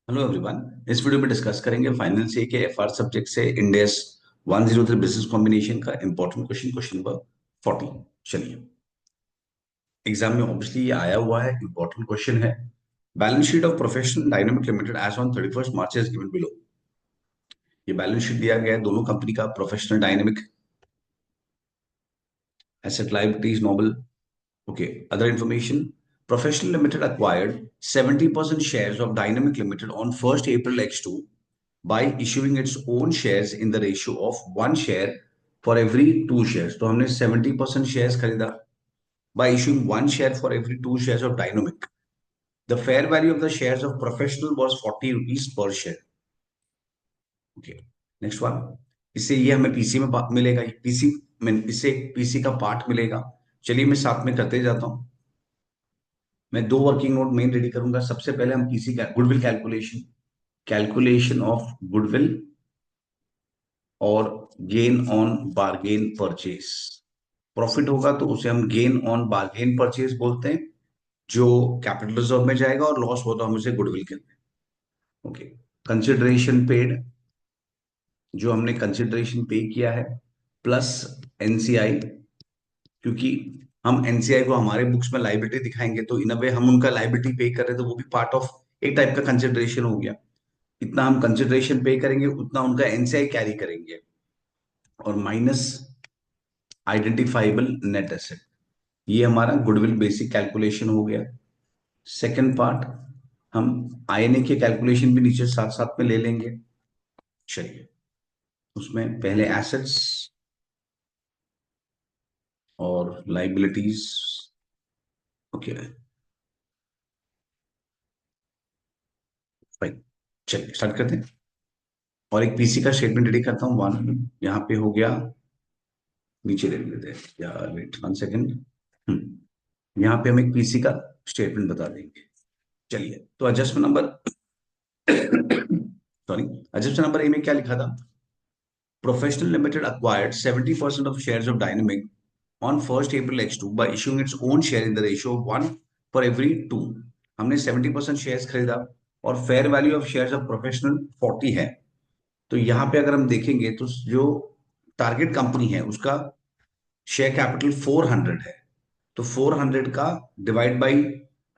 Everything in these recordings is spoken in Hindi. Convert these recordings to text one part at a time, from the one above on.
Hello everyone. इस वीडियो में डिस्कस करेंगे फाइनल सी के एफआर सब्जेक्ट से इंडेस 103 बिजनेस कॉम्बिनेशन का इंपॉर्टेंट क्वेश्चन नंबर 40। चलिए, एग्जाम में ऑब्वियसली ये आया हुआ है, इंपॉर्टेंट क्वेश्चन है। Balance sheet of professional dynamic limited as on 31 March is given below. ये बैलेंस शीट दिया गया है दोनों कंपनी का, प्रोफेशनल डायनामिक, एसेट लायबिलिटीज नॉबल। Okay, other information. Professional Limited acquired 70% shares of Dynamic Limited on 1st April X2 by issuing its own shares in the ratio of one share for every two shares. तो हमने 70% shares खरीदा by issuing one share for every two shares of Dynamic. The fair value of the shares of Professional was 40 rupees per share. Okay. Next one. इससे ये हमें पीसी में मिलेगा, पीसी में इससे पीसी का पार्ट मिलेगा। चलिए मैं साथ में करते जाता हूँ। मैं दो वर्किंग नोट मेन रेडी करूंगा। सबसे पहले हम किसी का goodwill calculation, calculation of goodwill और gain on bargain purchase. Profit होगा तो उसे हम गेन ऑन बार्गेन परचेज बोलते हैं, जो कैपिटल रिजर्व में जाएगा, और लॉस हो तो हम उसे गुडविल कहते हैं। ओके, कंसिडरेशन पेड, जो हमने कंसिडरेशन पे किया है, प्लस एनसीआई, क्योंकि हम एनसीआई को हमारे बुक्स में लाइबिलिटी दिखाएंगे तो इन अ वे हम उनका लाइबिलिटी पे कर रहे हैं, तो वो भी पार्ट ऑफ एक टाइप का कंसिडरेशन हो गया। इतना हम कंसिडरेशन पे करेंगे उतना उनका एनसीआई कैरी करेंगे, और माइनस आइडेंटिफाइबल नेट एसेट। ये हमारा गुडविल बेसिक कैलकुलेशन हो गया। सेकंड पार्ट, हम आईएनए के कैलकुलेशन भी नीचे साथ साथ में ले लेंगे। चलिए, उसमें पहले एसेट्स और लाइबिलिटीज। ओके भाई, चलिए स्टार्ट करते हैं। और एक पीसी का स्टेटमेंट रेडी करता हूँ। वन यहाँ पे हो गया, नीचे ले लेते हैं यार, वेट 1 सेकेंड। यहाँ पे हम एक पीसी का स्टेटमेंट बता देंगे। चलिए, तो adjustment number sorry, adjustment number A में क्या लिखा था? Professional limited acquired 70% of shares of Dynamic on 1st April X2 by issuing its own share in the ratio of one for every two. हमने 70% शेयर्स खरीदा, और fair value of shares of professional 40 है। तो यहाँ पे अगर हम देखेंगे तो जो टारगेट कंपनी है उसका शेयर कैपिटल 400 है। तो 400 का डिवाइड बाई,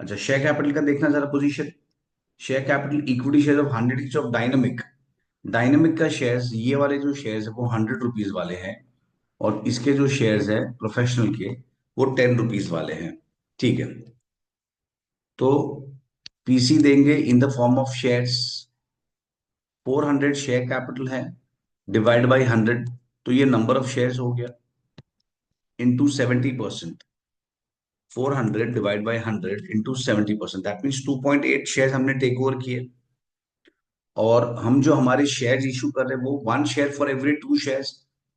अच्छा शेयर कैपिटल का देखना जरा position. Share capital equity share of 100 each of dynamic. Dynamic का शेयर्स, ये वाले जो शेयर्स है वो 100 रुपीज वाले हैं, और इसके जो शेयर्स है प्रोफेशनल के, वो 10 रुपीज वाले हैं। ठीक है, तो पीसी देंगे in the form of shares. 400 share capital है, डिवाइड बाई 100, तो ये नंबर ऑफ शेयर्स हो गया, into 70%। 400 divide by 100 into 70%, that means 2.8 share हमने टेक ओवर किए। और हम जो हमारे शेयर इशू कर रहे हैं वो one share for every two shares.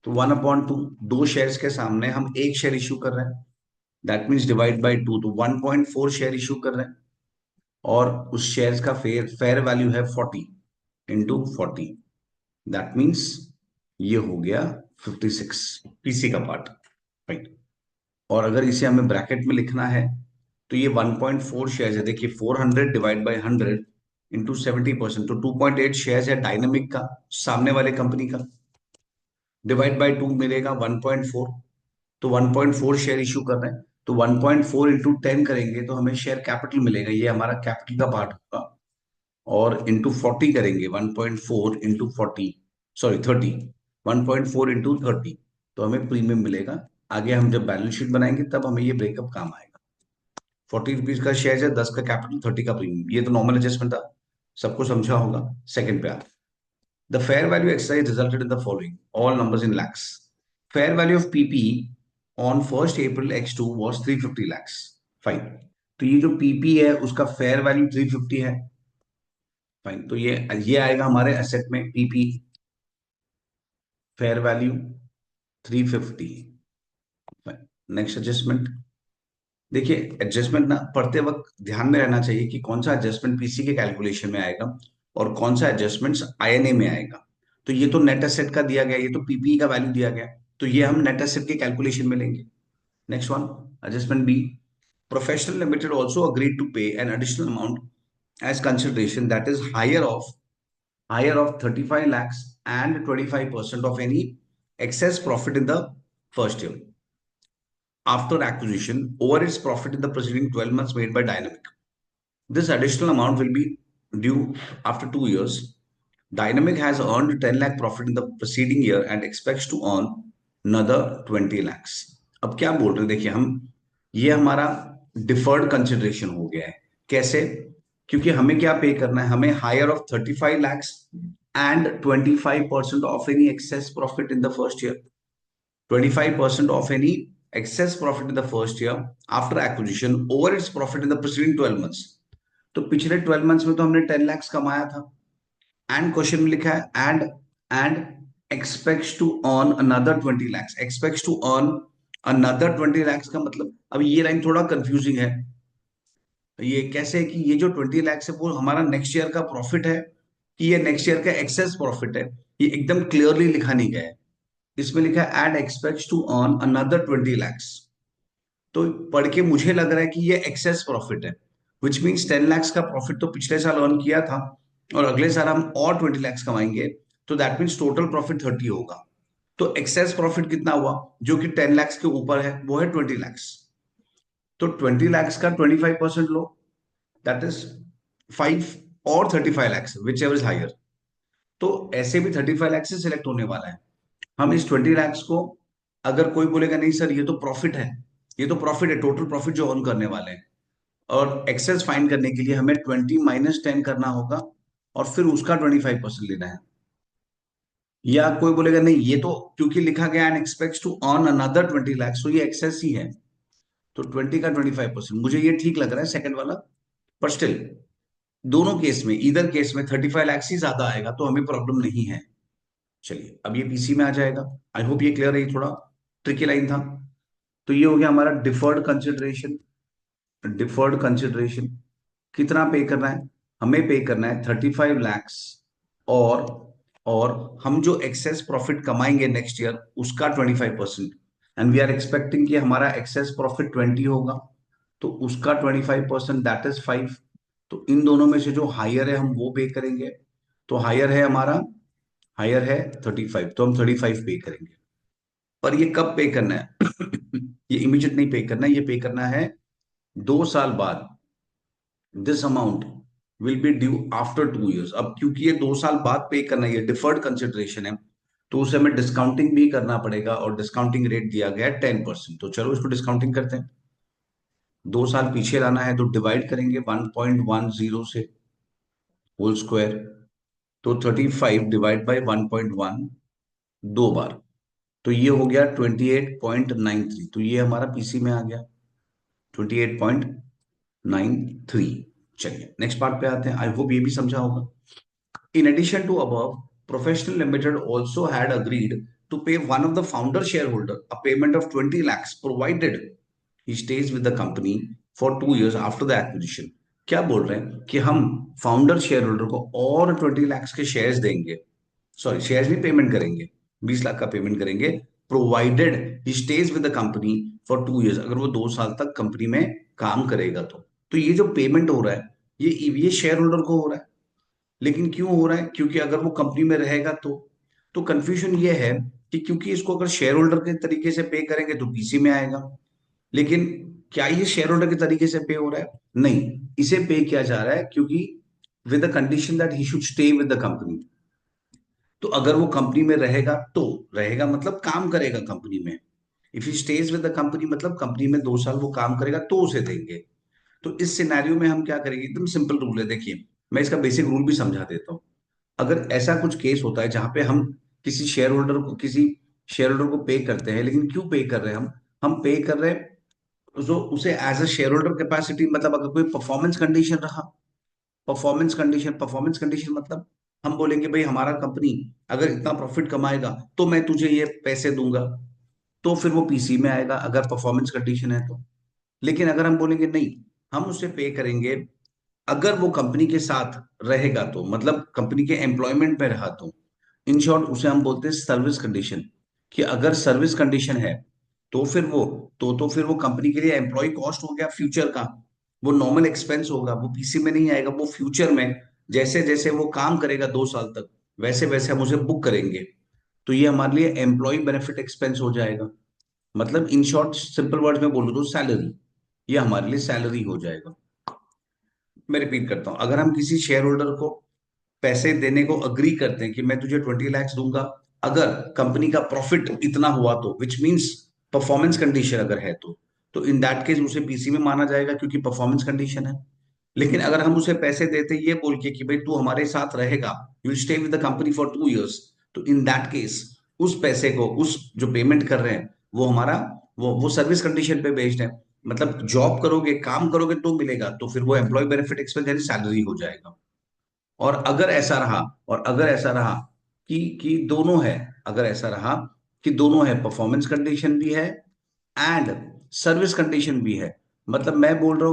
तो 1/2, दो शेयर्स के सामने हम एक शेयर इशू कर रहे हैं, that means divide by two, तो 1.4 शेयर इशू कर रहे हैं। और उस शेयर्स का फेयर फेयर वैल्यू है 40 इंटू 40, दैट मीन्स ये हो गया 56, पीसी का पार्ट, राइट। और अगर इसे हमें ब्रैकेट में लिखना है तो ये 1.4 शेयर्स है। देखिए 400 डिवाइड बाई 100 इंटू 70%, तो 2.8 शेयर्स है डायनेमिक का, सामने वाले कंपनी का, डिवाइड बाई टू मिलेगा 1.4। तो 1.4 शेयर इशू कर रहे हैं, तो 1.4 इंटू 10 करेंगे तो हमें शेयर कैपिटल मिलेगा, ये हमारा कैपिटल का पार्ट होगा। और इंटू 40 करेंगे, 1.4 इंटू 40, सॉरी 30, 1.4 इंटू 30, तो हमें प्रीमियम मिलेगा। आगे हम जब बैलेंस शीट बनाएंगे तब हमें ये ब्रेकअप काम आएगा। 40 रुपीज का शेयर है, 10 का कैपिटल, 30 का प्रीमियम। ये तो नॉर्मल एडजस्टमेंट था, सबको समझा होगा। सेकंड पे आता, the fair value exercise resulted in the following, all numbers in lakhs. Fair value of PP on 1st April X2 was 350 lakhs। Fine, तो ये जो पीपी है उसका फेयर वैल्यू 350 है। फाइन, तो ये आएगा हमारे एसेट में, PP fair value 350। Next adjustment, देखिए एडजस्टमेंट ना पढ़ते वक्त ध्यान में रहना चाहिए कि कौन सा एडजस्टमेंट पीसी के कैलकुलेशन में आएगा और कौन सा एडजस्टमेंट आईएनए में आएगा। तो ये तो नेट एसेट का दिया गया, ये तो पीपी का वैल्यू दिया गया, तो ये हम नेट एसेट के कैलकुलेशन में लेंगे। Next one, adjustment B, professional limited also agreed to pay an additional amount as consideration, that is higher of 35 lakhs and 25% of any excess profit in the first year after acquisition over its profit in the preceding 12 months made by Dynamic. This additional amount will be due after 2 years. Dynamic has earned 10 lakh profit in the preceding year and expects to earn another 20 lakhs. अब क्या बोल रहे हैं देखिए, हम ये हमारा डिफर्ड कंसिडरेशन हो गया है। कैसे? क्योंकि हमें क्या पे करना है, हमें higher of 35 lakhs and 25% of any excess profit in the first year. 25% of any excess profit in the first year after acquisition over its profit in the preceding 12 months. तो पिछले 12 मंथ्स में तो हमने 10 lakhs कमाया था, एंड क्वेश्चन में लिखा है and expects to earn another 20 lakhs। Expects to earn another 20 lakhs का मतलब, अब ये लाइन थोड़ा कंफ्यूजिंग है। ये कैसे है कि ये जो 20 lakhs है वो हमारा नेक्स्ट ईयर का प्रॉफिट है कि ये नेक्स्ट ईयर का एक्सेस प्रॉफिट है? ये एकदम क्लियरली लिखा नहीं गया है। इसमें लिखा है and expects to earn another 20 lakhs। तो पढ़ के मुझे लग रहा है कि ये एक्सेस प्रॉफिट है, विच मीन्स 10 lakhs का प्रॉफिट तो पिछले साल अर्न किया था और अगले साल हम और 20 lakhs कमाएंगे, तो दैट मीन्स टोटल प्रॉफिट 30 होगा। तो एक्सेस प्रॉफिट कितना हुआ जो कि 10 lakhs के ऊपर है, वो है 20 lakhs। तो 20 lakhs का 25% लो, दैट इज 5 और 35 lakhs whichever is higher. तो ऐसे भी 35 lakhs से सिलेक्ट होने वाला है। हम इस 20 lakhs को, अगर कोई बोलेगा नहीं सर ये तो प्रॉफिट है, ये तो प्रॉफिट है, टोटल प्रॉफिट जो अर्न करने वाले हैं, और एक्सेस फाइंड करने के लिए हमें 20 माइनस 10 करना होगा और फिर उसका 25% लेना है। या कोई बोलेगा नहीं ये तो क्योंकि लिखा गया and expects to earn another 20 lakhs, तो ये एक्सेस ही है, तो 20 का 25%। मुझे ये ठीक लग रहा है सेकंड वाला, पर स्टिल दोनों केस में, इधर केस में 35 lakhs ही ज्यादा आएगा तो हमें प्रॉब्लम नहीं है। चलिए अब ये पीसी में आ जाएगा। आई होप ये क्लियर है, ये थोड़ा ट्रिकी लाइन था। तो ये हो गया हमारा डिफर्ड कंसिडरेशन। डिफर्ड कंसिडरेशन कितना पे करना है? हमें पे करना है 35 lakhs, और और हम जो एक्सेस प्रॉफिट कमाएंगे नेक्स्ट ईयर उसका 25%। एंड वी आर एक्सपेक्टिंग कि हमारा एक्सेस प्रॉफिट 20 होगा, तो उसका 25% दैट इज 5। तो इन दोनों में से जो हायर है हम वो पे करेंगे। तो हायर है 35, तो हम 35 पे करेंगे। पर ये कब पे करना है? ये इमीडिएट नहीं पे करना है, ये पे करना है 2 साल बाद। This amount will be due after 2 years। अब क्योंकि ये 2 साल बाद पे करना है, ये डिफर्ड कंसिडरेशन है, तो उसे हमें डिस्काउंटिंग भी करना पड़ेगा, और डिस्काउंटिंग रेट दिया गया है 10%। तो चलो इसको डिस्काउंटिंग करते हैं। 2 साल पीछे लाना है तो डिवाइड करेंगे 1.10 से होल स्क्वायर। तो 35 डिवाइड बाई 1.1 दो बार, तो ये हो गया 28.93। तो ये हमारा पीसी में आ गया 28.93। चलिए नेक्स्ट पार्ट पे आते हैं। आई होप ये भी समझा होगा। In addition to above, Professional Limited also had agreed to pay one of the founder shareholder a payment of 20 lakhs provided he stays with the company for 2 years after the acquisition। क्या बोल रहे हैं कि हम फाउंडर शेयर होल्डर को और 20 lakhs के शेयर्स देंगे, सॉरी शेयर्स नहीं, पेमेंट करेंगे, 20 लाख का पेमेंट करेंगे, provided he stays with the company for 2 years, अगर वो 2 साल तक कंपनी में काम करेगा तो ये जो पेमेंट हो रहा है ये शेयर होल्डर को हो रहा है। लेकिन क्यों हो रहा है? क्योंकि अगर वो कंपनी में रहेगा तो कंफ्यूजन ये है कि क्योंकि इसको अगर शेयर होल्डर के तरीके से पे करेंगे तो पीसी में आएगा, लेकिन क्या ये शेयर होल्डर के तरीके से पे हो रहा है? नहीं, इसे पे किया जा रहा है क्योंकि with the condition that he should stay with the company. तो अगर वो कंपनी में रहेगा तो रहेगा मतलब काम करेगा कंपनी में। If he stays with the company मतलब कंपनी में 2 साल वो काम करेगा तो उसे देंगे। तो इस सिनेरियो में हम क्या करेंगे? एकदम सिंपल रूल है, देखिए मैं इसका बेसिक रूल भी समझा देता हूँ। अगर ऐसा कुछ केस होता है जहां पे हम किसी शेयर होल्डर को पे करते हैं, लेकिन क्यों पे कर रहे हैं? हम पे कर रहे हैं जो उसे as a shareholder capacity, मतलब अगर कोई परफॉर्मेंस कंडीशन रहा, परफॉर्मेंस कंडीशन मतलब हम बोलेंगे भाई हमारा कंपनी अगर इतना प्रॉफिट कमाएगा तो मैं तुझे ये पैसे दूंगा, तो फिर वो पीसी में आएगा अगर परफॉर्मेंस कंडीशन है तो। लेकिन अगर हम बोलेंगे नहीं, हम उसे पे करेंगे अगर वो कंपनी के साथ रहेगा तो, मतलब कंपनी के एम्प्लॉयमेंट में रहा तो, इन शॉर्ट उसे हम बोलते हैं सर्विस कंडीशन। कि अगर सर्विस कंडीशन है तो फिर वो फिर वो कंपनी के लिए एम्प्लॉय कॉस्ट हो गया फ्यूचर का, वो नॉर्मल एक्सपेंस होगा, वो पीसी में नहीं आएगा, वो फ्यूचर में जैसे जैसे वो काम करेगा 2 साल तक वैसे वैसे हम उसे बुक करेंगे। तो ये हमारे लिए एम्प्लॉय बेनिफिट एक्सपेंस हो जाएगा। मतलब इन शॉर्ट सिंपल वर्ड में बोलूँ तो सैलरी, ये हमारे लिए सैलरी हो जाएगा। मैं रिपीट करता हूं, अगर हम किसी शेयर होल्डर को पैसे देने को अग्री करते हैं कि मैं तुझे 20 लाख दूंगा अगर कंपनी का प्रॉफिट इतना हुआ, तो विच मींस परफॉर्मेंस कंडीशन अगर है तो इन दैट केस उसे पीसी में माना जाएगा क्योंकि परफॉर्मेंस कंडीशन है। लेकिन अगर हम उसे पैसे देते ये बोल के कि भाई तू हमारे साथ रहेगा, you will stay with the company for 2 years, तो इन दैट केस उस पैसे को, उस जो पेमेंट कर रहे हैं वो हमारा, वो सर्विस कंडीशन पे बेस्ड है। मतलब जॉब करोगे, काम करोगे तो मिलेगा, तो फिर वो एम्प्लॉय बेनिफिट एक्सपेंस यानी सैलरी हो जाएगा। और अगर ऐसा रहा, और अगर ऐसा रहा कि दोनों है, अगर ऐसा रहा कि दोनों है, परफॉर्मेंस कंडीशन भी है एंड सर्विस कंडीशन भी है, मतलब मैं बोल रहा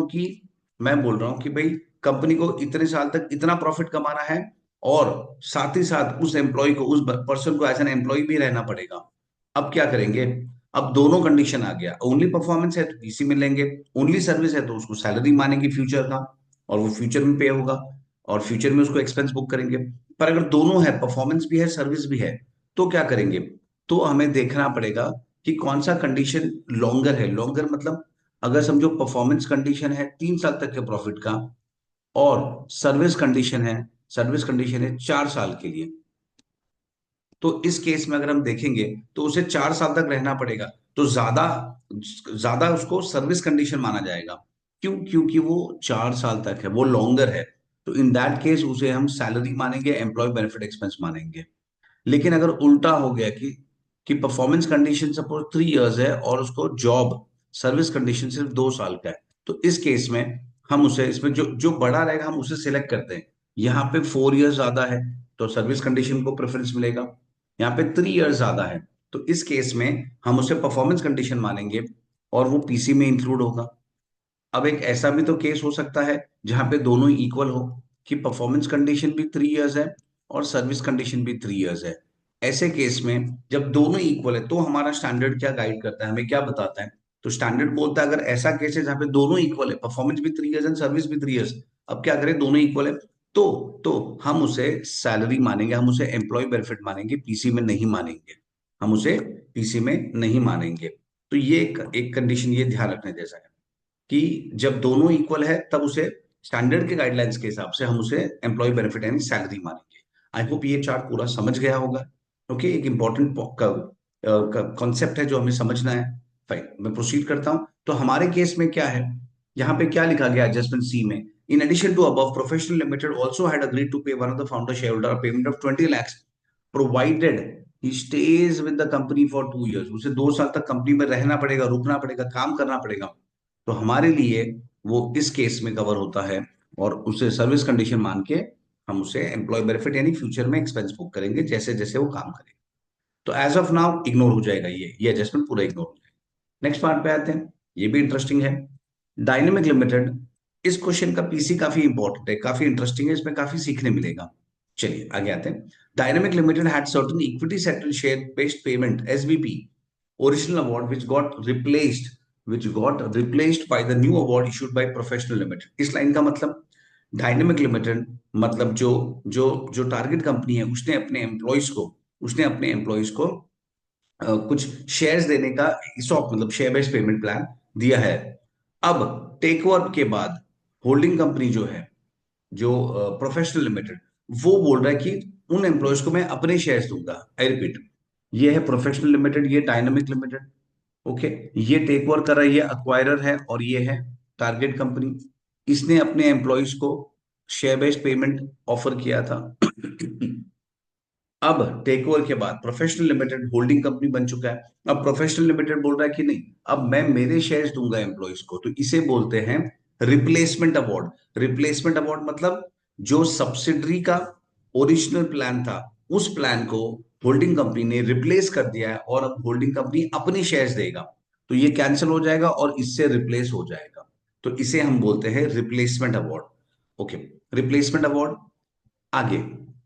हूं कि भाई कंपनी को इतने साल तक इतना प्रॉफिट कमाना है और साथ ही साथ उस एम्प्लॉय को, उस पर्सन को एज एन एम्प्लॉय भी रहना पड़ेगा। अब क्या करेंगे? अब दोनों कंडीशन आ गया, ओनली परफॉर्मेंस है तो पीसी में लेंगे, ओनली सर्विस है तो उसको सैलरी मानेंगे फ्यूचर का, और वो फ्यूचर में पे होगा और फ्यूचर में उसको एक्सपेंस बुक करेंगे। पर अगर दोनों है, परफॉर्मेंस भी है सर्विस भी है, तो क्या करेंगे? तो हमें देखना पड़ेगा कि कौन सा कंडीशन लॉन्गर है। लॉन्गर मतलब अगर समझो परफॉर्मेंस कंडीशन है 3 साल तक के प्रॉफिट का, और सर्विस कंडीशन है 4 साल के लिए, तो इस केस में अगर हम देखेंगे तो उसे 4 साल तक रहना पड़ेगा, तो ज्यादा ज्यादा उसको सर्विस कंडीशन माना जाएगा। क्यों? क्योंकि वो 4 साल तक है, वो लॉन्गर है। तो इन दैट केस उसे हम सैलरी मानेंगे, एम्प्लॉय बेनिफिट एक्सपेंस मानेंगे। लेकिन अगर उल्टा हो गया कि परफॉर्मेंस कंडीशन सपोज 3 इयर्स है और उसको जॉब सर्विस कंडीशन सिर्फ 2 साल का है, तो इस केस में हम उसे, इसमें जो जो बड़ा रहेगा हम उसे सिलेक्ट करते हैं। यहाँ पे 4 इयर्स ज्यादा है तो सर्विस कंडीशन को प्रेफरेंस मिलेगा, यहाँ पे 3 इयर्स ज्यादा है तो इस केस में हम उसे परफॉर्मेंस कंडीशन मानेंगे और वो पीसी में इंक्लूड होगा। अब एक ऐसा भी तो केस हो सकता है जहां पे दोनों इक्वल हो, कि परफॉर्मेंस कंडीशन भी 3 इयर्स है और सर्विस कंडीशन भी 3 इयर्स है। ऐसे केस में जब दोनों इक्वल है तो हमारा स्टैंडर्ड क्या गाइड करता है, हमें क्या बताता है? तो स्टैंडर्ड बोलता है अगर ऐसा केस है जहां पे दोनों इक्वल है, परफॉर्मेंस भी 3 इयर्स एंड सर्विस भी 3 इयर्स, अब क्या करें, दोनों इक्वल है, तो तो हम उसे सैलरी मानेंगे, हम उसे एम्प्लॉय बेनिफिट मानेंगे, पीसी में नहीं मानेंगे, हम उसे पीसी में नहीं मानेंगे। तो ये एक कंडीशन ये ध्यान रखने जैसा है कि जब दोनों इक्वल है तब उसे स्टैंडर्ड के गाइडलाइंस के हिसाब से हम उसे एम्प्लॉय बेनिफिट यानी सैलरी मानेंगे। आई होप ये चार्ट पूरा समझ गया होगा। ओके, एक इंपॉर्टेंट कॉन्सेप्ट है जो हमें समझना है। फाइन, मैं प्रोसीड करता हूं। तो हमारे केस में क्या है, यहाँ पे क्या लिखा गया एडजस्टमेंट सी में? In addition to above, professional limited also had agreed to pay one of the founder share holder payment of 20 lakhs provided he stays with the company for 2 years. उसे 2 साल तक कंपनी में रहना पड़ेगा, रुकना पड़ेगा, काम करना पड़ेगा। तो हमारे लिए वो इस केस में कवर होता है और उसे सर्विस कंडीशन मान के हम उसे एम्प्लॉय बेनिफिट यानी फ्यूचर में एक्सपेंस बुक करेंगे जैसे जैसे वो काम करेगा। तो एज ऑफ नाउ इग्नोर हो जाएगा, ये एडजस्टमेंट पूरा इग्नोर हो जाएगा। नेक्स्ट पार्ट पे आते हैं, ये भी इंटरेस्टिंग है। डायनेमिक लिमिटेड, इस क्वेश्चन का पीसी काफी इंपॉर्टेंट है, काफी इंटरेस्टिंग है, इसमें काफी सीखने मिलेगा। चलिए आगे आते हैं। Dynamic limited had certain equity settle share based payment SBP original award which got replaced by the new award issued by professional limited। इस लाइन का मतलब, डायनेमिक लिमिटेड मतलब जो जो टारगेट कंपनी है उसने अपने एम्प्लॉयज को कुछ शेयर्स देने का ESOP मतलब शेयर बेस्ड पेमेंट प्लान दिया है। अब टेक ओवर के बाद होल्डिंग कंपनी जो है, जो प्रोफेशनल लिमिटेड, वो बोल रहा है कि उन एम्प्लॉयज को मैं अपने शेयर्स दूंगा। आई रिपीट, ये है प्रोफेशनल लिमिटेड, ये डायनामिक लिमिटेड। ओके, ये टेक ओवर कर रहा है, ये अक्वायरर है और ये है टारगेट कंपनी। इसने अपने एम्प्लॉयज को शेयर बेस्ड पेमेंट ऑफर किया था। अब टेक ओवर के बाद प्रोफेशनल लिमिटेड होल्डिंग कंपनी बन चुका है। अब प्रोफेशनल लिमिटेड बोल रहा है कि नहीं, अब मैं मेरे शेयर्स दूंगा एम्प्लॉयज को, तो इसे बोलते हैं रिप्लेसमेंट अवार्ड। रिप्लेसमेंट अवार्ड मतलब जो सब्सिडरी का ओरिजिनल प्लान था उस प्लान को होल्डिंग कंपनी ने रिप्लेस कर दिया है और अब होल्डिंग कंपनी अपने शेयर्स देगा, तो ये कैंसिल हो जाएगा और इससे रिप्लेस हो जाएगा। तो इसे हम बोलते हैं replacement award. Okay, replacement award. आगे,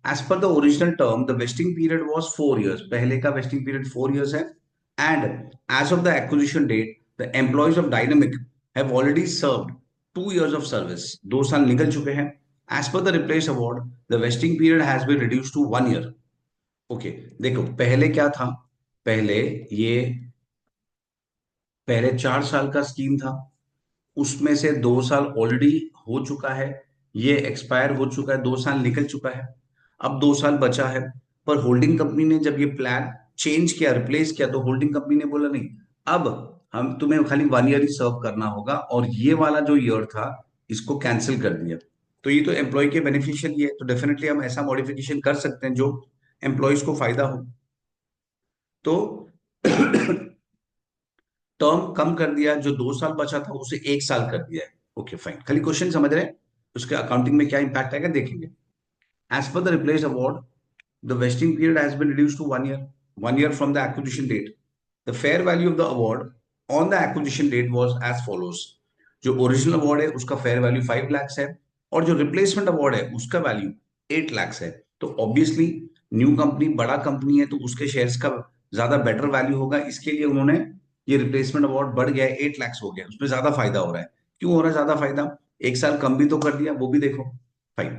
as per the original term the vesting period was 4 years, पहले का वेस्टिंग पीरियड 4 इयर्स है। And as of the acquisition date the employees of dynamic have already served 2 years of service, 2 साल निकल चुके हैं. As per the replace award the vesting period has been reduce to 1 year. Okay, देखो पहले क्या था. पहले ये पहले 4 साल का स्कीम था, उसमें से 2 साल ऑलरेडी हो चुका है, ये एक्सपायर हो चुका है, 2 साल निकल चुका है. अब 2 साल बचा है. पर होल्डिंग कंपनी ने जब ये प्लान चेंज किया, रिप्लेस किया, तो होल्डिंग कंपनी ने बोला नहीं, अब हम तुम्हें खाली 1 year ही सर्व करना होगा, और ये वाला जो ईयर था इसको कैंसिल कर दिया. तो ये तो एम्प्लॉय के बेनिफिशियल ही है, तो डेफिनेटली हम ऐसा मॉडिफिकेशन कर सकते हैं जो एम्प्लॉयज को फायदा हो. तो टर्म कम कर दिया, जो 2 साल बचा था उसे 1 साल कर दिया है. ओके फाइन, खाली क्वेश्चन समझ रहे हैं, उसके अकाउंटिंग में क्या इंपैक्ट आएगा देखेंगे. As per the replace award the vesting period has been reduce to 1 year, 1 year from the acquisition date. The fair value of the award on the acquisition date was as follows. जो ओरिजिनल अवार्ड है उसका फेयर वैल्यू 5 lakhs है, और जो रिप्लेसमेंट अवार्ड है उसका वैल्यू 8 lakhs है. तो ऑब्वियसली न्यू कंपनी, बड़ा कंपनी है, तो उसके शेयर्स का ज्यादा बेटर वैल्यू होगा, इसके लिए उन्होंने ये रिप्लेसमेंट अवार्ड बढ़ गया है, 8 lakhs हो गया, उसमें ज्यादा फायदा हो रहा है. क्यों हो रहा है ज्यादा फायदा? 1 साल कम भी तो कर दिया, वो भी देखो. फाइन.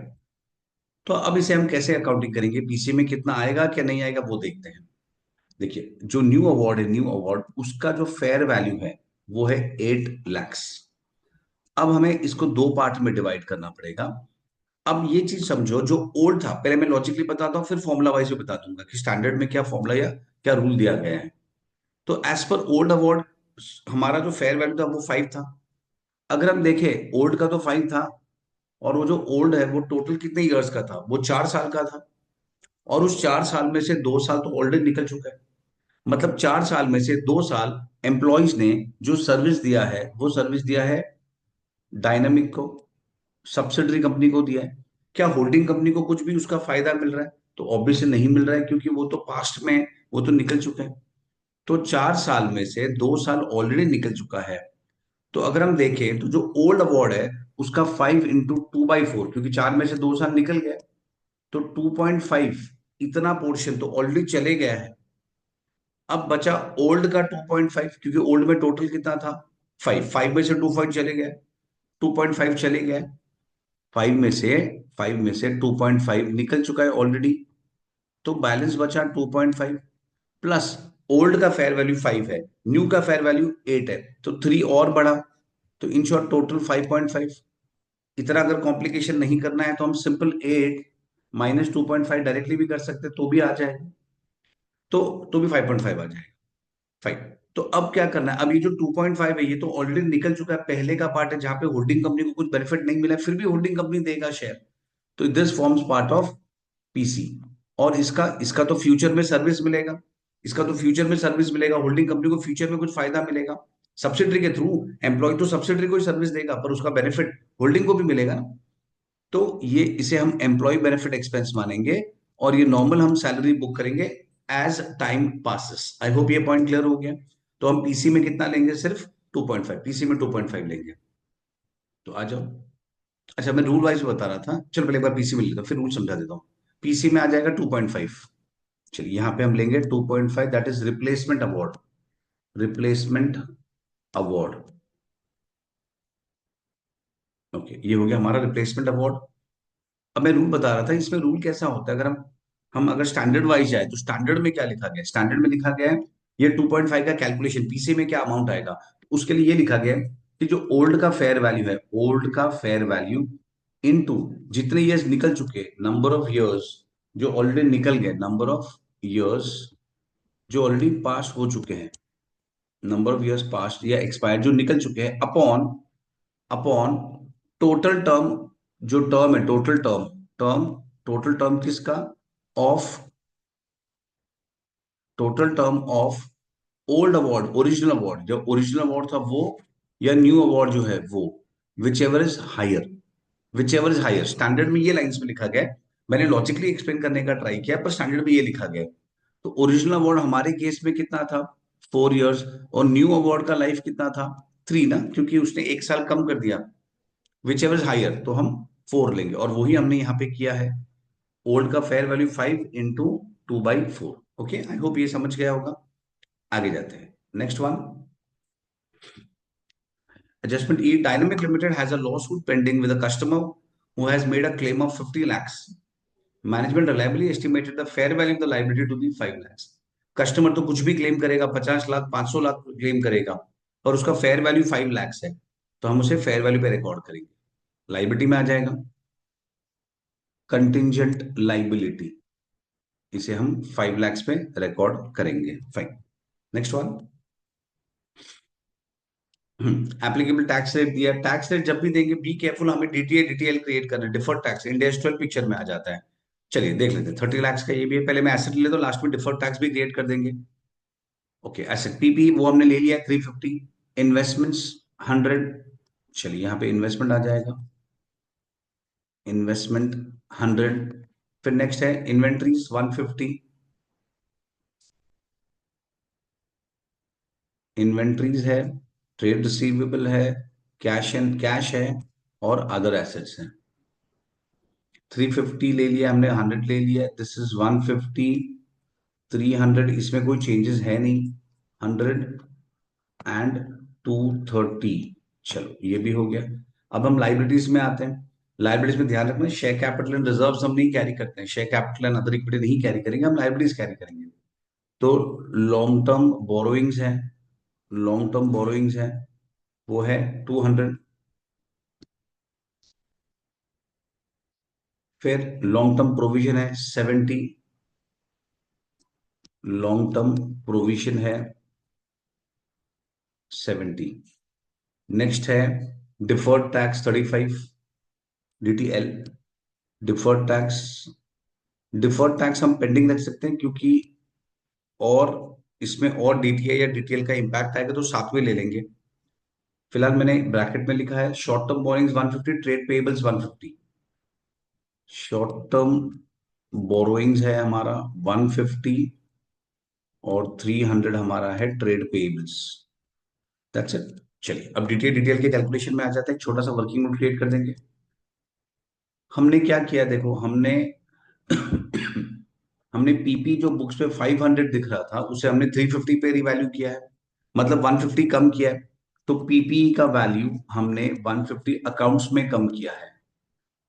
तो अब इसे हम कैसे अकाउंटिंग करेंगे, पीसी में कितना आएगा क्या नहीं आएगा वो देखते हैं. देखिए, जो न्यू अवार्ड है, न्यू अवार्ड उसका जो फेयर वैल्यू है वो है 8 lakhs. अब हमें इसको दो पार्ट में डिवाइड करना पड़ेगा. अब ये चीज समझो, जो ओल्ड था, पहले मैं लॉजिकली बताता हूँ, फिर फॉर्मूला वाइज भी बता दूंगा कि स्टैंडर्ड में क्या फॉर्मूला या क्या रूल दिया गया है. तो एज पर ओल्ड अवार्ड हमारा जो फेयर वैल्यू था वो 5 था. अगर हम देखें, ओल्ड का तो 5 था, और वो जो ओल्ड है वो टोटल कितने ईयर्स का था, वो 4 साल का था. और उस 4 साल में से 2 साल तो ऑलरेडी निकल चुका है. मतलब 4 साल में से 2 साल एम्प्लॉयज ने जो सर्विस दिया है वो सर्विस दिया है डायनामिक को, सब्सिडरी कंपनी को दिया है. क्या होल्डिंग कंपनी को कुछ भी उसका फायदा मिल रहा है? तो ऑब्वियसली नहीं मिल रहा है, क्योंकि वो तो पास्ट में है, वो तो निकल चुका है. तो 4 साल में से 2 साल ऑलरेडी निकल चुका है. तो अगर हम देखें तो जो ओल्ड अवार्ड है उसका 5 into 2/4, क्योंकि 4 में से 2 साल निकल गए, तो 2.5, इतना पोर्शन तो ऑलरेडी चले गया है. अब बचा ओल्ड का 2.5, क्योंकि ओल्ड में टोटल कितना था, 5. 5 में से 2 चले गए, 2.5 चले गए. 5 में से 2.5 निकल चुका है ऑलरेडी. तो बैलेंस बचा 2.5, प्लस ओल्ड का फेयर वैल्यू 5 है, न्यू का फेयर वैल्यू 8 है, तो 3 और बढ़ा. तो इन शॉर्ट टोटल 5.5. इतना अगर कॉम्प्लिकेशन नहीं करना है तो हम सिंपल 8 माइनस 2.5 डायरेक्टली भी कर सकते हैं, तो भी आ जाएगा. तो भी 5.5 आ जाएगा. फाइन. तो अब क्या करना है, अब ये जो 2.5 है ये तो ऑलरेडी निकल चुका है, पहले का पार्ट है जहां पे होल्डिंग कंपनी को कुछ बेनिफिट नहीं मिला है, फिर भी होल्डिंग कंपनी देगा शेयर. तो this forms part of PC. और इसका इसका तो फ्यूचर में सर्विस मिलेगा, इसका तो फ्यूचर में सर्विस मिलेगा, होल्डिंग कंपनी को फ्यूचर में कुछ फायदा मिलेगा सब्सिडरी के थ्रू. एम्प्लॉय तो सब्सिडरी को ही सर्विस देगा, पर उसका बेनिफिट होल्डिंग को भी मिलेगा ना. तो ये इसे हम एम्प्लॉय बेनिफिट एक्सपेंस मानेंगे, और ये नॉर्मल हम सैलरी बुक करेंगे as time passes. I hope ये पॉइंट क्लियर हो गया. तो हम पीसी में कितना लेंगे, सिर्फ 2.5, पीसी में 2.5 लेंगे. तो आ जाओ. अच्छा, मैं रूल वाइज बता रहा था, चलो पहले एक बार पीसी में लेता हूँ फिर रूल समझा देता हूँ. पीसी में आ जाएगा 2.5. चलिए यहाँ पे हम लेंगे 2.5, that is replacement award. Replacement award. Okay, ये हो गया हमारा रिप्लेसमेंट अवार्ड. अब मैं रूल बता रहा था, इसमें रूल कैसा होता है, अगर हम अगर स्टैंडर्ड वाइज जाए तो स्टैंडर्ड में क्या लिखा गया है, स्टैंडर्ड में लिखा गया है ये 2.5 का कैलकुलेशन पीसी में क्या अमाउंट आएगा. तो उसके लिए ये लिखा गया है कि जो ओल्ड का फेयर वैल्यू है, ओल्ड का फेयर वैल्यू इनटू जितने ईयर्स निकल चुके, नंबर ऑफ ईयर्स जो ऑलरेडी निकल गए, नंबर ऑफ ईयर्स जो ऑलरेडी पास हो चुके हैं, नंबर ऑफ ईयर्स पास्ट या एक्सपायर जो निकल चुके हैं, अपॉन अपॉन टोटल टर्म. जो टर्म है, total term, term total term किसका, of, total term of old award, original award, जो ओरिजिनल अवार्ड था वो, या न्यू अवार्ड जो है वो, whichever is higher. Whichever is higher, standard में ये लाइंस में लिखा गया है. मैंने लॉजिकली एक्सप्लेन करने का ट्राई किया, पर स्टैंडर्ड में ये लिखा गया है. तो ओरिजिनल अवार्ड हमारे केस में कितना था, 4 years, और न्यू अवार्ड का लाइफ कितना था, 3 ना, क्योंकि उसने 1 साल कम कर दिया. विच एवर इज हायर, तो हम 4 लेंगे, और वही हमने यहाँ पे किया है. ओल्ड का फेयर वैल्यू 5 into 2/4. ओके, आई होप ये समझ गया होगा. आगे जाते हैं, next one. Adjustment E, Dynamic Limited has a lawsuit pending with a customer who has made a claim of 50 lakhs. Management reliably estimated the fair value of the liability to be 5 lakhs. Customer तो कुछ भी क्लेम करेगा, 50 लाख 500 लाख क्लेम करेगा, और उसका फेयर वैल्यू 5 lakhs है, तो हम उसे फेयर वैल्यू पे रिकॉर्ड करेंगे, लाइबिलिटी में आ जाएगा। कंटिंजेंट लाइबिलिटी, इसे हम 5 lakhs पे रिकॉर्ड करेंगे। Fine, next one. Applicable tax rate दिया, टैक्स रेट जब भी देंगे बी केयरफुल, हमें डीटीए डिटेल क्रिएट करना है। डिफर्ड टैक्स इंडस्ट्रियल पिक्चर में आ जाता है। चलिए देख लेते हैं, 30 lakhs का ये भी है। पहले मैं एसेट ले, तो लास्ट में डिफर्ड टैक्स भी क्रिएट कर देंगे। ओके, एसेट पीपी वो हमने ले लिया 350, इन्वेस्टमेंट्स 100। चलिए यहाँ पे इन्वेस्टमेंट आ जाएगा, इन्वेस्टमेंट 100। फिर नेक्स्ट है इन्वेंट्रीज 150, इन्वेंट्रीज है, ट्रेड रिसीवेबल है, कैश एंड कैश है, और अदर एसेट्स हैं। 350 ले लिया हमने, 100 ले लिया, दिस इज 150, 300, इसमें कोई चेंजेस है नहीं, 100 एंड 230। चलो ये भी हो गया। अब हम लाइबिलिटीज में आते हैं। लाइबिलिटीज में ध्यान रखना, शेयर कैपिटल एंड रिजर्व्स हम नहीं कैरी करते हैं, share capital and other equity नहीं कैरी करेंगे, हम लाइबिलिटीज कैरी करेंगे। तो लॉन्ग टर्म बोरोइंग्स है, लॉन्ग टर्म बोरोइंग्स है, वो है 200। फिर लॉन्ग टर्म प्रोविजन है 70, लॉन्ग टर्म प्रोविजन है 70। नेक्स्ट है deferred tax 35, DTL. Deferred tax, deferred tax हम पेंडिंग रख सकते हैं, क्योंकि और इसमें और डीटीए या डीटीएल का इंपैक्ट आएगा तो साथ में ले लेंगे। फिलहाल मैंने ब्रैकेट में लिखा है short term borrowings 150, trade payables 150। Short term borrowings है हमारा 150, और 300 हमारा है ट्रेड पेएबल्स। That's it. चलिए अब डिटेल डिटेल के कैलकुलेशन में आ जाते हैं। एक छोटा सा वर्किंग नोट क्रिएट कर देंगे। हमने क्या किया, देखो हमने हमने पीपी जो बुक्स पे 500 दिख रहा था, उसे हमने 350 पे रिवैल्यू किया है, मतलब 150 कम किया है। तो पीपी का वैल्यू हमने 150 अकाउंट्स में कम किया है।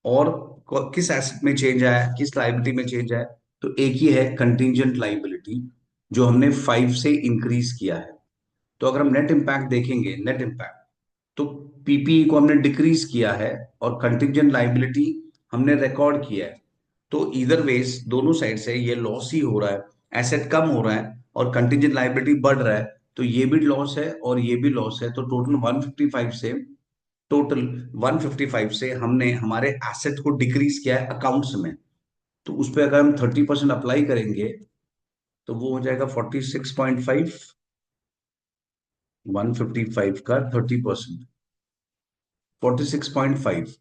और किस एसेट में चेंज आया, किस लाइबिलिटी में चेंज आया, तो एक ही है कंटिंजेंट लाइबिलिटी, जो हमने 5 से इंक्रीज किया है। तो अगर हम नेट इंपैक्ट देखेंगे, नेट इंपैक्ट, तो पीपीई को हमने डिक्रीज किया है और कंटिंजेंट लाइबिलिटी हमने रिकॉर्ड किया है। तो इधर वेज दोनों साइड से ये लॉस ही हो रहा है, एसेट कम हो रहा है और कंटिंजेंट लाइबिलिटी बढ़ रहा है, तो ये भी लॉस है और ये भी लॉस है। तो टोटल 155 से, टोटल 155 से हमने हमारे एसेट को डिक्रीज किया है अकाउंट्स में। तो उस पर अगर हम 30% अप्लाई करेंगे, तो वो हो जाएगा 46.5, 155 का 30%, 46.5।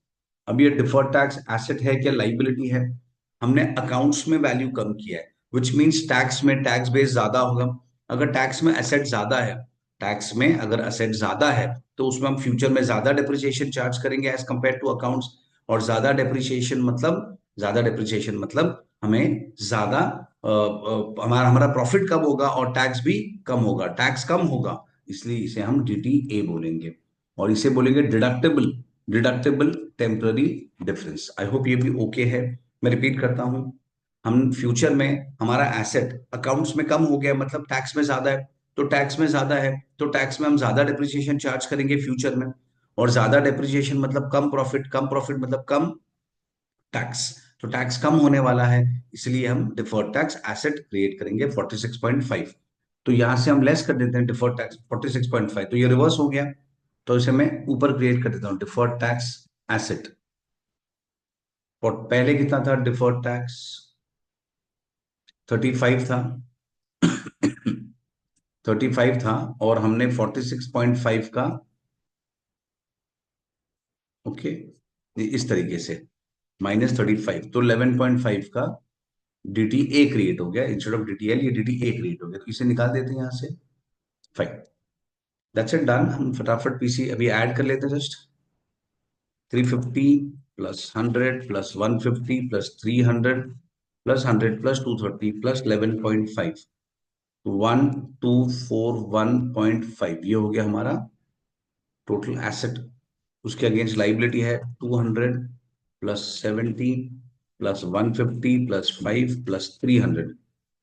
अब ये डिफर्ड टैक्स एसेट है क्या लाइबिलिटी है? हमने अकाउंट्स में वैल्यू कम किया है, विच मींस टैक्स में टैक्स बेस ज्यादा होगा। अगर टैक्स में एसेट ज्यादा है, टैक्स में अगर एसेट ज्यादा है, तो उसमें हम फ्यूचर में ज्यादा डेप्रिसिएशन चार्ज करेंगे एज कंपेयर टू अकाउंट्स। और ज्यादा डेप्रिसिएशन मतलब हमें ज्यादा हमारा हमारा प्रॉफिट कम होगा और टैक्स भी कम होगा, टैक्स कम होगा, इसलिए इसे हम डीटीए बोलेंगे। और इसे बोलेंगे डिडक्टेबल, डिडक्टेबल टेम्पररी डिफरेंस। आई होप ये भी ओके है। मैं रिपीट करता हूं, हम फ्यूचर में हमारा एसेट अकाउंट्स में कम हो गया, मतलब टैक्स में ज्यादा है, तो टैक्स में ज्यादा है तो टैक्स में हम ज्यादा डिप्रिसिएशन चार्ज करेंगे फ्यूचर में। और ज्यादा डिप्रिसिएशन मतलब कम प्रॉफिट, कम प्रॉफिट मतलब कम टैक्स। तो टैक्स कम होने वाला है, इसलिए हम डिफर्ड टैक्स एसेट क्रिएट करेंगे 46.5। तो यहां से हम लेस कर देते हैं डिफर्ड टैक्स 46.5, तो ये रिवर्स हो गया। तो इसे मैं ऊपर क्रिएट कर देता हूं डिफर्ड टैक्स एसेट। और पहले कितना था डिफर्ड टैक्स? 35 था। 35 था, और हमने 46.5 का, ओके, इस तरीके से -35, तो 11.5 का डीटीए क्रिएट हो गया, इंस्टेड ऑफ डीटीएल ये डीटीए क्रिएट हो गया, तो इसे निकाल देते हैं यहां से। Fine, that's it, done. हम फटाफट पीसी अभी ऐड कर लेते हैं just. 350 plus 100 plus 150 plus 300 plus 100 plus 230 plus 11.5, 1241.5, ये हो गया हमारा टोटल एसेट उसके अगेंस्ट लाइबिलिटी है 200 प्लस 70 प्लस 150 प्लस 5 प्लस 300,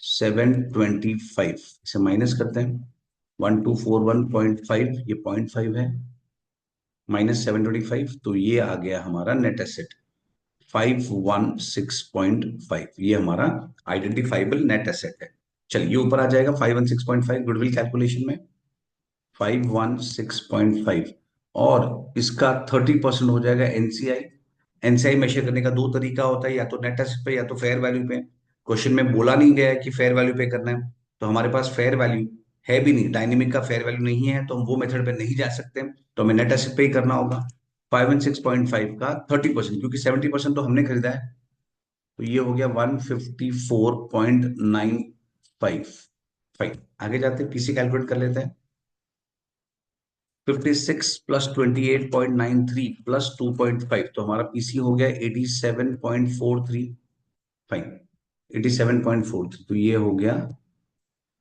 725। इसे माइनस करते हैं, 1241.5, ये 0.5 है, माइनस 725, तो ये आ गया हमारा नेट एसेट 516.5। ये हमारा आइडेंटिफाइबल नेट एसेट है। चलिए ऊपर आ जाएगा 516.5 गुडविल कैलकुलेशन में, 516.5, और इसका 30% हो जाएगा एनसीआई। एनसीआई मेजर करने का दो तरीका होता है, या तो नेट एसेट पे या तो फेयर वैल्यू पे। क्वेश्चन में बोला नहीं गया है कि फेयर वैल्यू पे करना है, तो हमारे पास फेयर वैल्यू है भी नहीं, डायनेमिक का फेयर वैल्यू नहीं है, तो हम वो मेथड पे नहीं जा सकते, तो हमें नेट एसेट पे ही करना होगा। 516.5 का 30%, क्योंकि 70% तो हमने खरीदा है, तो ये हो गया 154.95। फाइन, आगे जाते हैं, पीसी कैलकुलेट कर लेते हैं। 56 प्लस 28.93 प्लस 2.5, तो हमारा पीसी हो गया 87.43। फाइन, 87.43, तो ये हो गया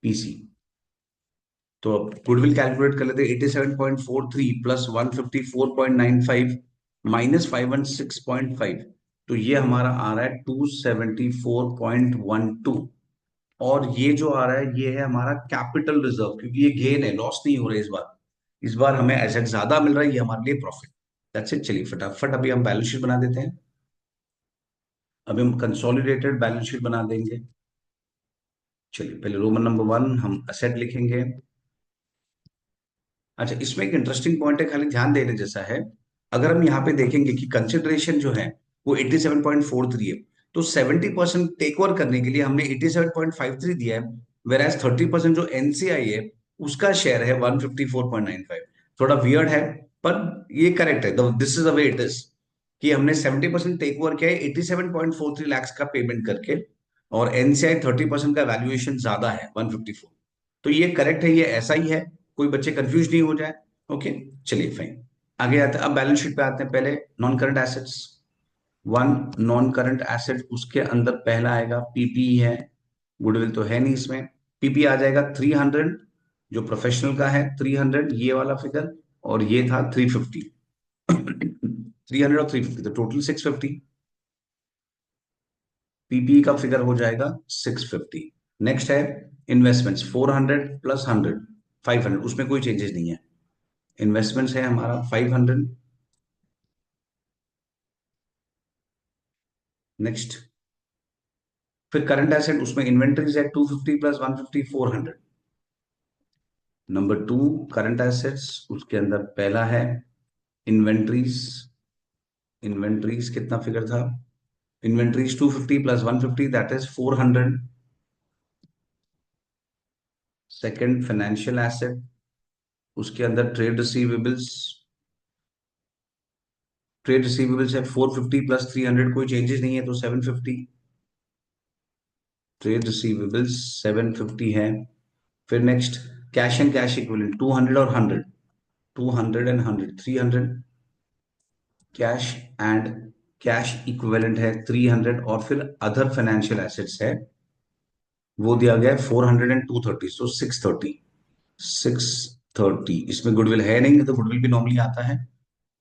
पीसी। तो अब गुडविल कैलकुलेट कर लेते हैं, 87.43 प्लस 154.95 माइनस 516.5, तो ये हमारा आ रहा है 274.12। और ये जो आ रहा है ये है हमारा कैपिटल रिजर्व, क्योंकि ये गेन है, लॉस नहीं हो रहा है इस बार। इस बार हमें एसेट ज्यादा मिल रहा है, ये हमारे लिए प्रॉफिट। That's it. चलिए फटाफट अभी हम बैलेंस शीट बना देते हैं। अभी हम कंसोलिडेटेड बैलेंस शीट बना देंगे। चलिए पहले रोमन नंबर 1 हम असेट लिखेंगे। अच्छा, इसमें एक इंटरेस्टिंग पॉइंट है, खाली ध्यान देने जैसा है। अगर हम यहाँ पे देखेंगे कि कंसिडरेशन जो है वो 87.43 है, तो 70% टेक ओवर करने के लिए हमने 87.53 दिया है, वेर एज 30% जो एनसीआई है उसका शेयर है 154.95। थोड़ा वियर्ड है, पर ये करेक्ट है, this is the way it is, कि हमने 70% टेक ओवर किया है 87.43 लाख का पेमेंट करके, और एनसीआई 30% का वैल्यूएशन ज्यादा है 154। तो ये करेक्ट है, ये ऐसा ही है, कोई बच्चे कंफ्यूज नहीं हो जाए। ओके, चलिए फाइन, आगे आते हैं। अब बैलेंस शीट पे आते हैं। पहले non current assets, one non current asset, उसके अंदर पहला आएगा पीपीई है, गुडविल तो है नहीं इसमें। पीपी आ जाएगा 300, जो प्रोफेशनल का है 300, ये वाला फिगर, और ये था 350। 300 और 350, तो टोटल 650। पीपीई का फिगर हो जाएगा 650। नेक्स्ट है इन्वेस्टमेंट्स, 400 प्लस 100, 500, उसमें कोई चेंजेस नहीं है। इन्वेस्टमेंट्स है हमारा 500। नेक्स्ट, फिर करंट एसेट, उसमें इन्वेंटरीज है 250 प्लस 150, 400। नंबर 2 करंट एसेट्स, उसके अंदर पहला है इन्वेंटरीज। इन्वेंटरीज कितना फिगर था, inventories 250 plus 150, that is 400। Second financial asset, उसके अंदर ट्रेड रिसीवेबल्स, ट्रेड रिसीवेबल्स है 450 प्लस 300, कोई चेंजेस नहीं है, तो 750। ट्रेड रिसीवेबल्स 750 है। फिर next cash and cash equivalent 200 और 100, 200 and 100, 300। Cash and cash equivalent है 300, और फिर अदर फाइनेंशियल एसेट्स है, वो दिया गया है 400 एंड 230, सो 630। 630, इसमें गुडविल है नहीं, तो गुडविल भी नॉर्मली आता है।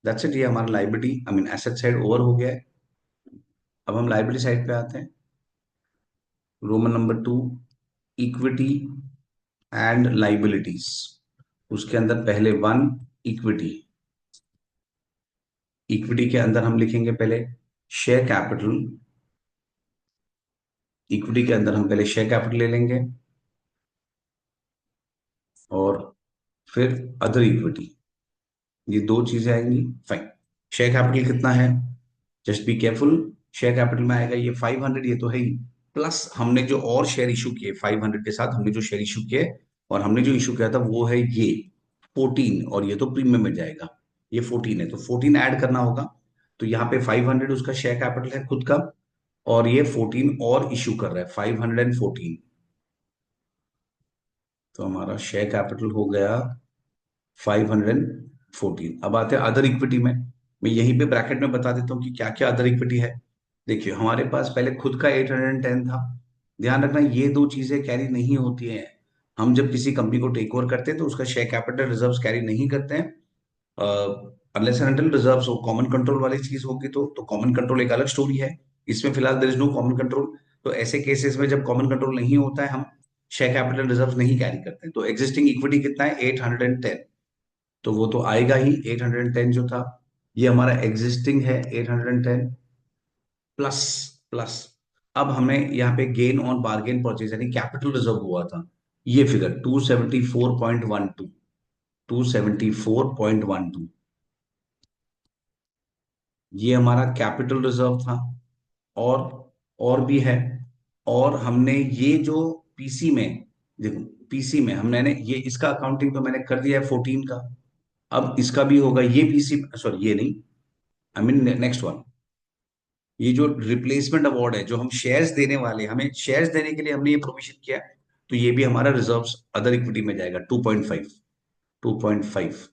दैट्स इट, ये हमारा liability I mean asset side over हो गया है। अब हम लाइबिलिटी साइड पे आते हैं। Roman number 2, equity and liabilities, उसके अंदर पहले वन इक्विटी। इक्विटी के अंदर हम लिखेंगे पहले शेयर कैपिटल। इक्विटी के अंदर हम पहले शेयर कैपिटल ले लेंगे, और फिर अदर इक्विटी, ये दो चीजें आएंगी। फाइन, शेयर कैपिटल कितना है, just be careful. Share capital में आएगा ये 500, ये तो है ही, प्लस हमने जो और शेयर इशू किए 500 के साथ, हमने जो शेयर इशू किए, और हमने जो इशू किया था वो है ये 14, और ये तो प्रीमियम में जाएगा, ये 14 है, तो 14 ऐड करना होगा। तो यहाँ पे 500 उसका शेयर कैपिटल है खुद का, और ये 14 और इशू कर रहा है 514, तो हमारा शेयर कैपिटल हो गया 514। अब आते हैं अदर इक्विटी में। मैं यहीं पे ब्रैकेट में बता देता हूँ कि क्या क्या अदर इक्विटी है। देखिए हमारे पास पहले खुद का 810 था। ध्यान रखना ये दो चीजें कैरी नहीं होती हैं। हम जब किसी कंपनी को टेक ओवर करते हैं तो उसका शेयर कैपिटल रिजर्व्स कैरी नहीं करते हैं, अनलेस एंड अनटिल रिजर्व्स हो, कॉमन कंट्रोल वाली चीज होगी तो कॉमन कंट्रोल एक अलग स्टोरी है। इसमें फिलहाल there is no common control. तो ऐसे केसेस में जब कॉमन कंट्रोल नहीं होता है, हम शेयर कैपिटल रिजर्व नहीं कैरी करते हैं। तो एग्जिस्टिंग इक्विटी कितना है? 810। तो वो तो आएगा ही 810 जो था, ये हमारा एग्जिस्टिंग है 810 प्लस प्लस। अब हमें यहाँ पे गेन ऑन बार्गेन परचेज यानी कैपिटल रिजर्व हुआ था, ये फिगर 274.12, 274.12, ये हमारा कैपिटल रिजर्व था। और और भी है। और हमने ये जो पीसी में, देखो पीसी में हमने ये इसका अकाउंटिंग तो मैंने कर दिया है 14 का। अब इसका भी होगा ये पीसी, सॉरी ये नहीं, आई मीन नेक्स्ट वन। ये जो रिप्लेसमेंट अवार्ड है, जो हम शेयर्स देने वाले, हमें शेयर्स देने के लिए हमने ये प्रोविजन किया है, तो ये भी हमारा रिजर्व्स अदर इक्विटी में जाएगा 2.5, 2.5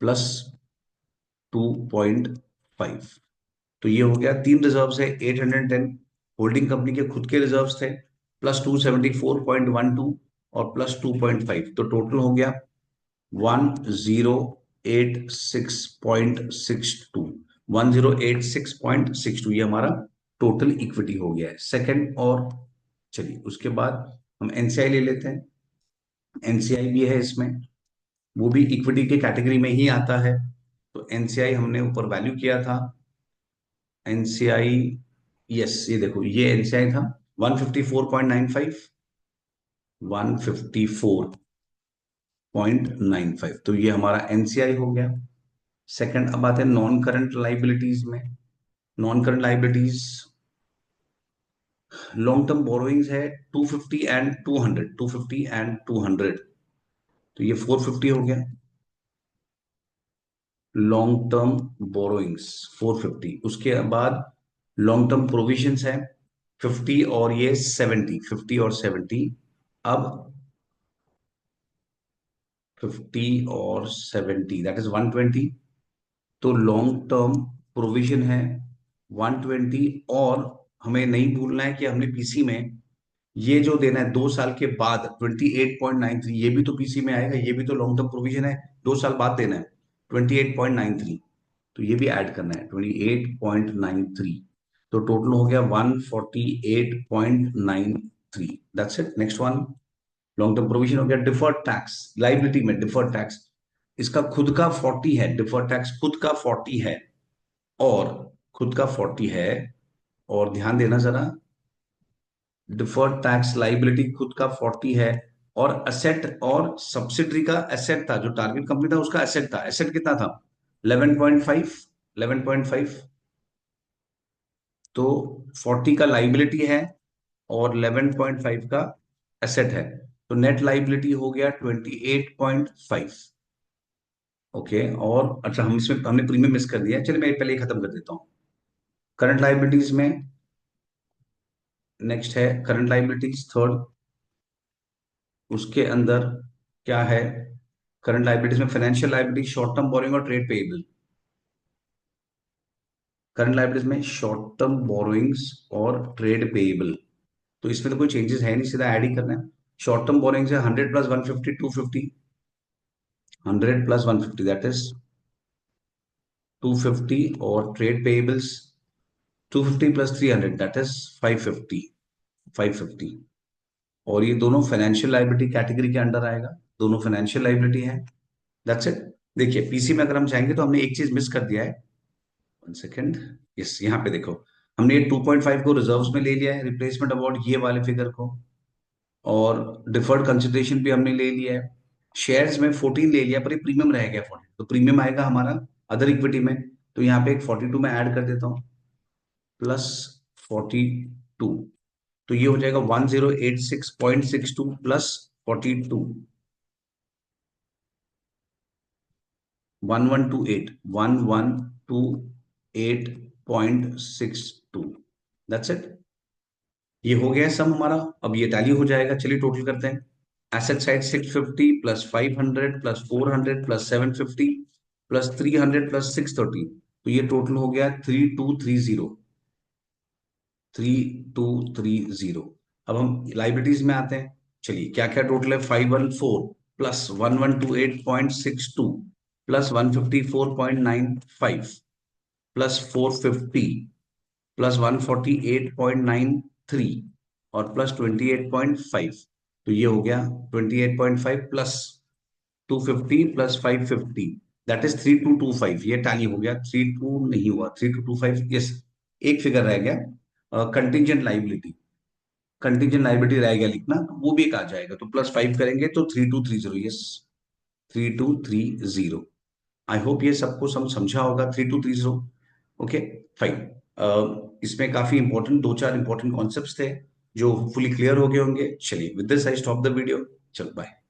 प्लस 2.5। तो ये हो गया, तीन रिजर्व्स है 810, होल्डिंग कंपनी के खुद के रिजर्व्स थे, प्लस 274.12 और प्लस 2.5, तो टोटल हो गया 1086.62, 1086.62, ये हमारा टोटल इक्विटी हो गया है सेकंड। और चलिए उसके बाद हम एनसीआई ले लेते हैं। एनसीआई भी है इसमें, वो भी इक्विटी के कैटेगरी में ही आता है। तो एनसीआई हमने ऊपर वैल्यू किया था। एनसीआई, यस ये देखो ये एनसीआई था 154.95, 154.95, तो ये हमारा एनसीआई हो गया। सेकंड, अब आते हैं नॉन करंट लाइबिलिटीज में। Non current liabilities, long term borrowings है 250 एंड 200, 250 एंड 200, तो ये 450 हो गया। लॉन्ग टर्म बोरोइंग्स 450, उसके बाद लॉन्ग टर्म प्रोविजंस है 50 और ये 70, 50 और 70। अब 50 और 70 दैट इज 120। तो लॉन्ग टर्म प्रोविजन है 120। और हमें नहीं भूलना है कि हमने पीसी में ये जो देना है 2 साल के बाद 28.93, ये भी तो पीसी में आएगा, ये भी तो लॉन्ग टर्म प्रोविजन है, 2 साल बाद देना है 28.93। तो ये भी ऐड करना है 28.93। तो टोटल हो गया 148.93। That's it. Next one, long term provision हो गया। डिफर्ड टैक्स लाइबिलिटी में, डिफर्ड टैक्स इसका खुद का 40 है, डिफर्ड टैक्स खुद का 40 है, और खुद का 40 है। और ध्यान देना जरा, डिफर्ड टैक्स लाइबिलिटी खुद का 40 है, और असेट और सब्सिडरी का एसेट था, जो टारगेट कंपनी था उसका एसेट था। एसेट कितना था? 11.5, 11.5। तो 40 का लाइबिलिटी है और 11.5 का एसेट है, तो नेट लाइबिलिटी हो गया 28.5। ओके, और अच्छा हम इसमें हमने प्रीमियम मिस कर दिया, चलिए मैं पहले ही खत्म कर देता हूँ। करंट लाइबिलिटीज में नेक्स्ट है करंट लाइबिलिटीज थर्ड, उसके अंदर क्या है? करंट लाइबिलिटीज में financial liability, short term borrowing और ट्रेड पेएबल। करंट लाइबिलिटीज में शॉर्ट टर्म बोरोइंग्स और ट्रेड पेएबल, तो इसमें तो कोई चेंजेस है नहीं, सीधा ऐड ही करना है। शॉर्ट टर्म बोरोइंग्स है 100 प्लस 150, 250, 100 प्लस 150 दैट इज 250, और trade payables 250 plus 300 that is 550, 550। और ये दोनों फाइनेंशियल लाइबिलिटी कैटेगरी के अंडर आएगा, दोनों फाइनेंशियल लाइबिलिटी है। That's it. देखिए पीसी में अगर हम जाएंगे तो हमने एक चीज मिस कर दिया है। वन सेकेंड, यस यहाँ पे देखो, हमने ये 2.5 को रिजर्व्स में ले लिया है, रिप्लेसमेंट अवार्ड ये वाले फिगर को, और डिफर्ड कंसिडरेशन भी हमने ले लिया है। शेयर्स में 14 ले लिया, पर ये प्रीमियम रह गया 40, तो प्रीमियम आएगा हमारा अदर इक्विटी में। तो यहाँ पे एक 42 में ऐड कर देता हूँ, प्लस 42। तो ये हो जाएगा 1086.62 प्लस 42, 1128, 1128.62। That's it. ये हो गया सम हमारा। अब ये टैली हो जाएगा, चलिए टोटल करते हैं। Asset side 650 plus 500 plus 400 plus 750 plus 300 plus 630, तो ये टोटल हो गया 3230, 3230। अब हम लाइबिलिटीज में आते हैं। चलिए क्या क्या टोटल है? 514 प्लस 1128.62 प्लस 154.95 प्लस 450 प्लस 148.93 और प्लस 28.5। तो ये हो गया 28.5 प्लस 250 प्लस 550, दैट इज 3225। ये टैली हो गया। 32 नहीं हुआ, 3225, यस। एक फिगर रह गया, कंटिंजेंट लाइबिलिटी। कंटिंजेंट लाइबिलिटी रह गया लिखना, तो वो भी एक आ जाएगा। तो प्लस 5 करेंगे तो 3230, यस, 3230। आई होप ये सबको समझा होगा। 3230, ओके, फाइन। इसमें काफी इंपॉर्टेंट दो चार इंपॉर्टेंट कॉन्सेप्ट्स थे जो फुली क्लियर हो गए होंगे। चलिए, with this I stop the video. चलो, बाय।